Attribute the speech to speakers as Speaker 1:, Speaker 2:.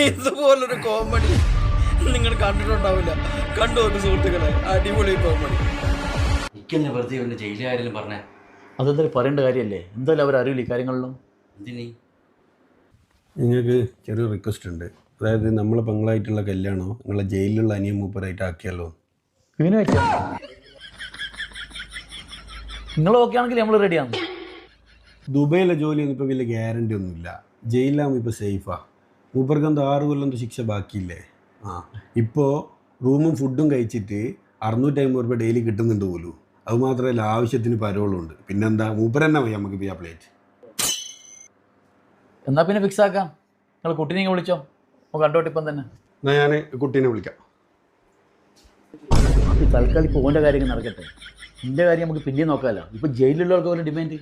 Speaker 1: ഇതുപോലൊരു കോമഡി നിങ്ങൾ കണ്ടിട്ടുണ്ടാവില്ല. കണ്ടു സുഹൃത്തുക്കളെ, അടിപൊളി കോമഡി.
Speaker 2: എനിക്കെന്നെ വെറുതെ ഒന്ന് ജയിലുകാരെല്ലാം പറഞ്ഞേ.
Speaker 3: അതെന്തായാലും പറയേണ്ട കാര്യമല്ലേ? എന്തായാലും അവർ അറിയില്ല ഈ കാര്യങ്ങളിലും.
Speaker 2: എന്തിനീ?
Speaker 4: നിങ്ങൾക്ക് ചെറിയൊരു റിക്വസ്റ്റ് ഉണ്ട്. അതായത് നമ്മളെ പെങ്ങളായിട്ടുള്ള കല്യാണോ നിങ്ങളെ ജയിലിലുള്ള അനിയൻ മൂപ്പരായിട്ട് ആക്കിയാലോ?
Speaker 3: ഇവന് പറ്റാ നിങ്ങൾ ഓക്കെ ആണെങ്കിൽ നമ്മൾ റെഡിയാണ്.
Speaker 4: ദുബൈയിലെ ജോലിയൊന്നും ഇപ്പോൾ വലിയ ഗ്യാരണ്ടി ഒന്നുമില്ല. ജയിലിലാകുമ്പോൾ ഇപ്പോൾ സേഫാ. മൂപ്പർക്ക് എന്തോ 6 കൊല്ലം ശിക്ഷ ബാക്കിയില്ലേ? ഇപ്പോൾ റൂമും ഫുഡും കഴിച്ചിട്ട് 650 രൂപ ഡെയിലി കിട്ടുന്നുണ്ട് പോലും. അതുമാത്രമല്ല ആവശ്യത്തിന് പരോളുണ്ട്. പിന്നെന്താ, മൂപ്പർ തന്നെ പോയി നമുക്ക് പിയാ പ്ലേറ്റ്.
Speaker 3: എന്നാൽ പിന്നെ ഫിക്സ് ആക്കാം. നിങ്ങൾ കുട്ടീനെ വിളിച്ചോ, നമുക്ക് കണ്ടോട്ടെ ഇപ്പം തന്നെ.
Speaker 4: എന്നാൽ ഞാൻ കുട്ടീനെ വിളിക്കാം.
Speaker 3: തൽക്കാലം ഇപ്പോൾ ഓൻ്റെ കാര്യങ്ങൾ നടക്കട്ടെ. എൻ്റെ കാര്യം നമുക്ക് പിന്നെ നോക്കാമല്ലോ. ഇപ്പോൾ ജയിലിലുള്ളവർക്ക് പോലെ ഡിമാൻഡ്